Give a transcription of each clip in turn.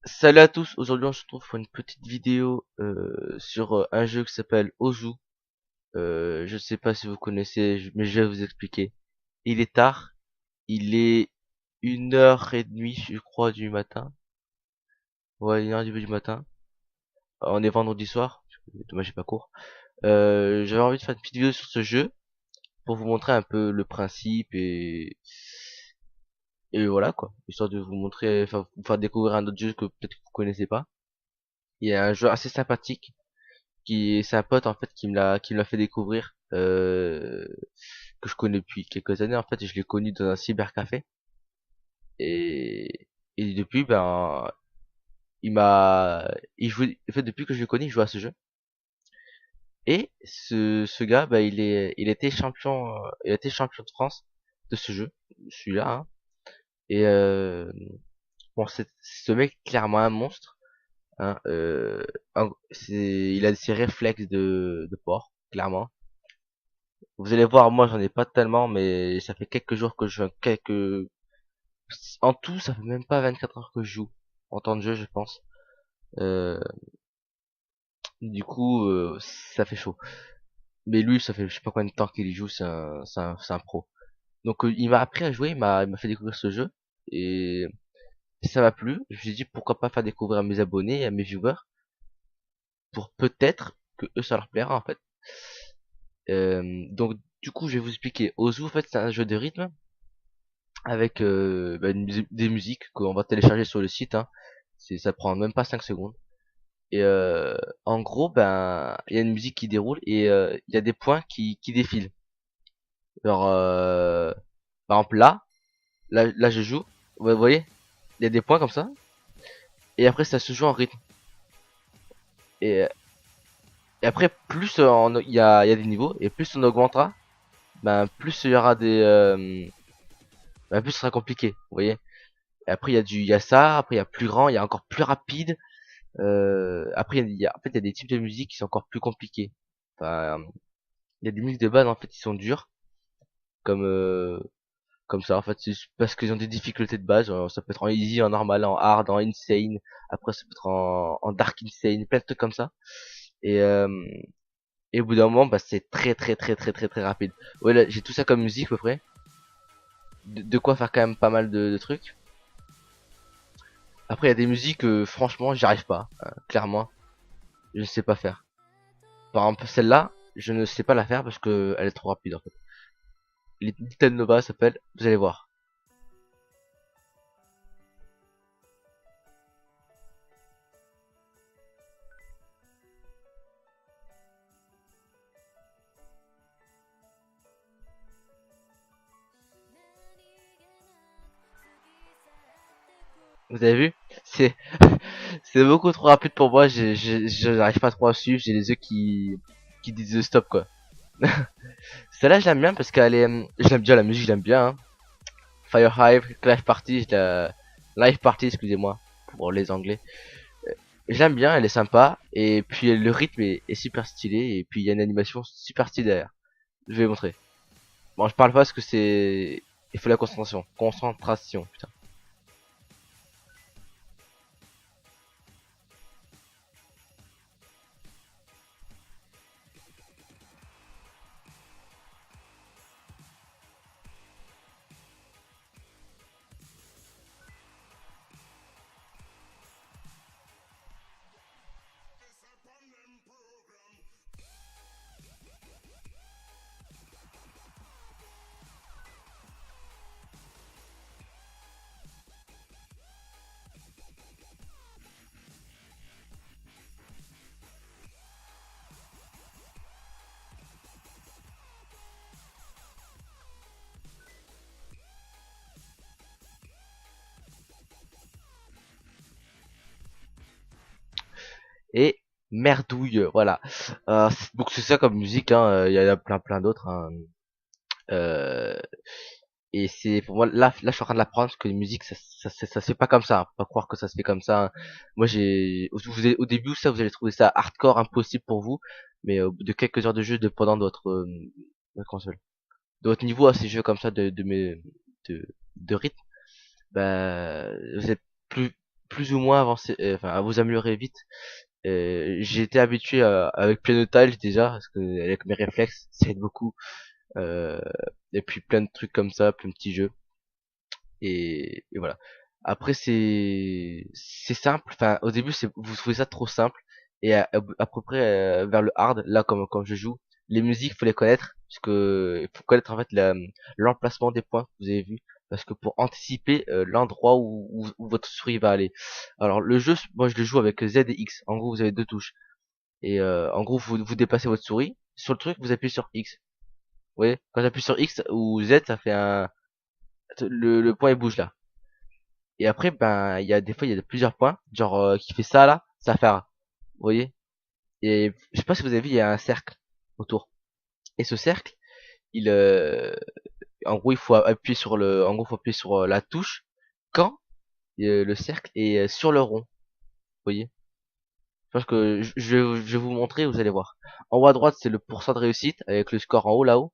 Salut à tous, aujourd'hui on se retrouve pour une petite vidéo sur un jeu qui s'appelle Ozu. Je sais pas si vous connaissez, mais je vais vous expliquer. Il est tard, il est 1h30 je crois du matin. Ouais, 1h du matin. On est vendredi soir, dommage j'ai pas cours. J'avais envie de faire une petite vidéo sur ce jeu pour vous montrer un peu le principe et voilà quoi. Histoire de vous montrer, enfin vous faire découvrir un autre jeu que peut-être que vous connaissez pas. Il y a un jeu assez sympathique qui c'est un pote en fait qui me l'a fait découvrir que je connais depuis quelques années en fait et je l'ai connu dans un cybercafé et depuis ben il jouait en fait depuis que je le connais il joue à ce jeu et ce gars bah il était champion de France de ce jeu celui-là hein. Et bon c'est ce mec est clairement un monstre hein, il a ses réflexes de porc clairement. Vous allez voir, moi j'en ai pas tellement, mais ça fait quelques jours que en tout, ça fait même pas 24 heures que je joue en temps de jeu, je pense. Euh, du coup, ça fait chaud. Mais lui, ça fait je sais pas combien de temps qu'il y joue, c'est un pro. Donc il m'a appris à jouer, il m'a fait découvrir ce jeu et ça m'a plu. Je me suis dit pourquoi pas faire découvrir à mes abonnés et à mes viewers pour peut-être que eux ça leur plaira en fait. Donc du coup, je vais vous expliquer. Ozu, en fait, c'est un jeu de rythme avec bah, des musiques qu'on va télécharger sur le site hein. Ça prend même pas 5 secondes et en gros ben il y a une musique qui déroule et il y a des points qui défilent genre par exemple là je joue, vous voyez il y a des points comme ça et après ça se joue en rythme et, et après plus il y a des niveaux et plus on augmentera ben plus il y aura ben, plus ce sera compliqué vous voyez et après il y a ça après il y a plus grand il y a encore plus rapide. Après, en fait, il y a des types de musique qui sont encore plus compliqués. Enfin, il y a des musiques de base, en fait, qui sont dures, comme comme ça. En fait, c'est juste parce qu'ils ont des difficultés de base. Ça peut être en easy, en normal, en hard, en insane. Après, ça peut être en dark insane, plein de trucs comme ça. Et et au bout d'un moment, bah, c'est très rapide. Ouais, là, j'ai tout ça comme musique, à peu près. De quoi faire quand même pas mal de trucs. Après, il y a des musiques, franchement, j'y arrive pas. Clairement, je ne sais pas faire. Par exemple, celle-là, je ne sais pas la faire parce que elle est trop rapide en fait. Little Nova s'appelle, vous allez voir. Vous avez vu? C'est c'est beaucoup trop rapide pour moi, je n'arrive pas trop à suivre, j'ai les yeux qui disent stop quoi. Celle-là je l'aime bien parce qu'elle est je l'aime bien la musique, je l'aime bien hein. Fire Hive, Clash Party, Live Party, excusez-moi pour les anglais. Je l'aime bien, elle est sympa et puis le rythme est super stylé et puis il y a une animation super stylée derrière. Je vais vous montrer. Bon, je parle pas parce que c'est il faut la concentration. Concentration, putain. Et merdouille, voilà. Donc c'est ça comme musique, hein. Il y en a plein d'autres. Hein. Euh, et c'est pour moi là je suis en train de l'apprendre parce que les musiques ça se fait pas comme ça. Hein. Faut pas croire que ça se fait comme ça. Hein. Moi au début ça vous allez trouver ça hardcore impossible pour vous, mais au bout de quelques heures de jeu dépendant de votre console, de votre niveau à ces jeux comme ça de rythme, bah vous êtes plus plus ou moins avancer, enfin à vous améliorer vite. J'ai été habitué avec Pianotage déjà, parce que avec mes réflexes, ça aide beaucoup. Euh, et puis plein de trucs comme ça, plein de petits jeux. Et voilà. Après c'est simple. Enfin au début c'est vous trouvez ça trop simple et à peu près vers le hard, là comme quand je joue, les musiques faut les connaître parce que il faut connaître en fait l'emplacement des points que vous avez vu parce que pour anticiper l'endroit où votre souris va aller. Alors le jeu, moi je le joue avec Z et X. En gros vous avez deux touches et en gros vous déplacez votre souris sur le truc, vous appuyez sur X. Vous voyez, quand j'appuie sur X ou Z ça fait un le point il bouge là. Et après, ben, il y a des fois, il y a plusieurs points, genre qui fait ça là, ça fait un. Vous voyez? Et je sais pas si vous avez vu, il y a un cercle autour. Et ce cercle, il, en gros, il faut appuyer sur en gros, il faut appuyer sur la touche quand le cercle est sur le rond. Vous voyez? Parce que je vais vous montrer, vous allez voir. En haut à droite, c'est le pourcent de réussite avec le score en haut là-haut.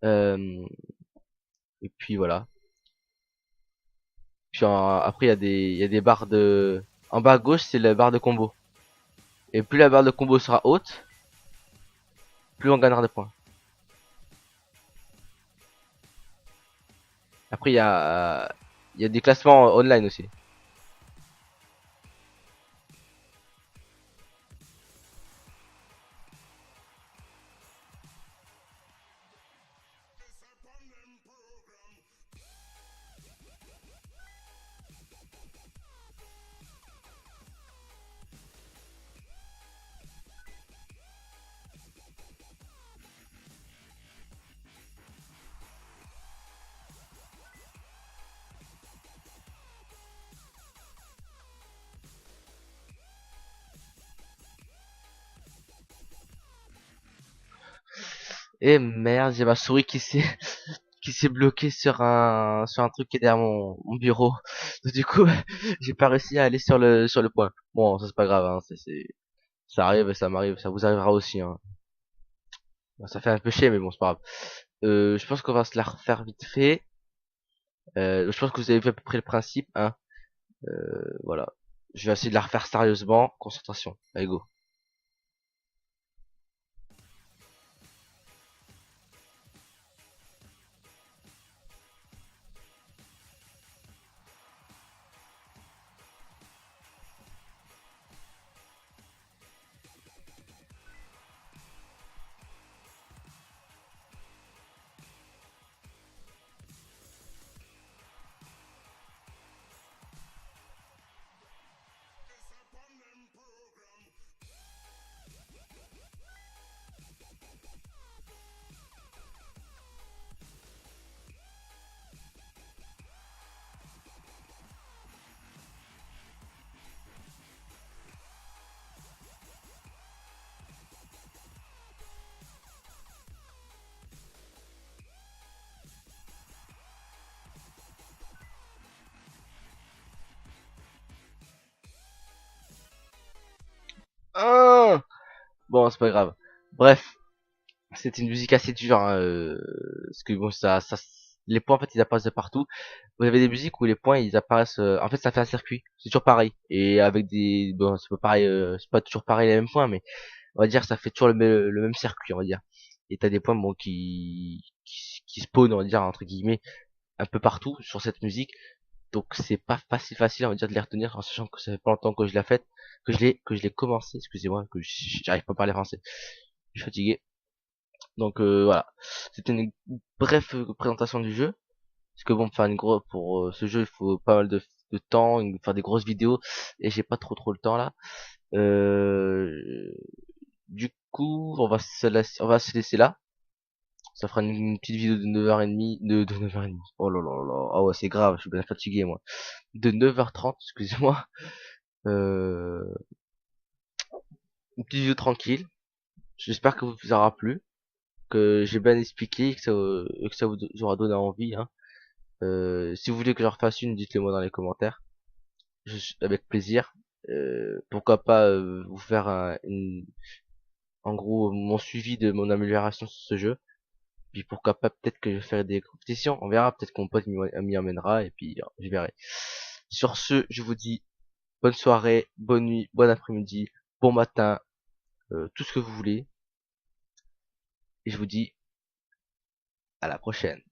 Euh, et puis voilà. Puis après, il y a des barres de. En bas à gauche, c'est la barre de combo. Et plus la barre de combo sera haute, plus on gagnera de points. Après, il y a des classements online aussi. Et merde, j'ai ma souris qui s'est qui s'est bloquée sur un truc qui est derrière mon bureau. Donc, du coup, j'ai pas réussi à aller sur le point. Bon, ça c'est pas grave, hein, ça arrive, ça m'arrive, ça vous arrivera aussi. Hein. Bon, ça fait un peu chier, mais bon, c'est pas grave. Je pense qu'on va se la refaire vite fait. Je pense que vous avez vu à peu près le principe, hein. Voilà. Je vais essayer de la refaire sérieusement. Concentration. Allez, go. Ah bon, c'est pas grave. Bref. C'est une musique assez dure, hein, parce que bon, les points en fait ils apparaissent de partout. Vous avez des musiques où les points ils apparaissent, en fait ça fait un circuit, c'est toujours pareil. Et avec des, bon c'est pas pareil, c'est pas toujours pareil les mêmes points, mais on va dire ça fait toujours le même circuit, on va dire. Et t'as des points bon qui spawnent, on va dire entre guillemets, un peu partout sur cette musique. Donc c'est pas facile, on va dire de les retenir en sachant que ça fait pas longtemps que je l'ai faite, que je l'ai commencé, excusez-moi, que j'arrive pas à parler français. Je suis fatigué. Donc voilà, c'était une brève présentation du jeu. Parce que bon, pour faire une grosse pour ce jeu, il faut pas mal de temps, faire des grosses vidéos, et j'ai pas trop le temps là. Euh, du coup, on va se laisser là. Ça fera une petite vidéo de 9h30, de 9h30. Oh là là là là. Ah ouais, c'est grave, je suis bien fatigué moi. De 9h30, excusez-moi. Euh, une petite vidéo tranquille. J'espère que vous aura plu, que j'ai bien expliqué, que ça vous aura donné envie, hein. Si vous voulez que je refasse une, dites-le moi dans les commentaires. Avec plaisir. Pourquoi pas vous faire en gros mon suivi de mon amélioration sur ce jeu. Puis pourquoi pas peut-être que je vais faire des compétitions. On verra. Peut-être que mon pote m'y emmènera et puis je verrai. Sur ce, je vous dis bonne soirée, bonne nuit, bon après-midi, bon matin, tout ce que vous voulez. Et je vous dis à la prochaine.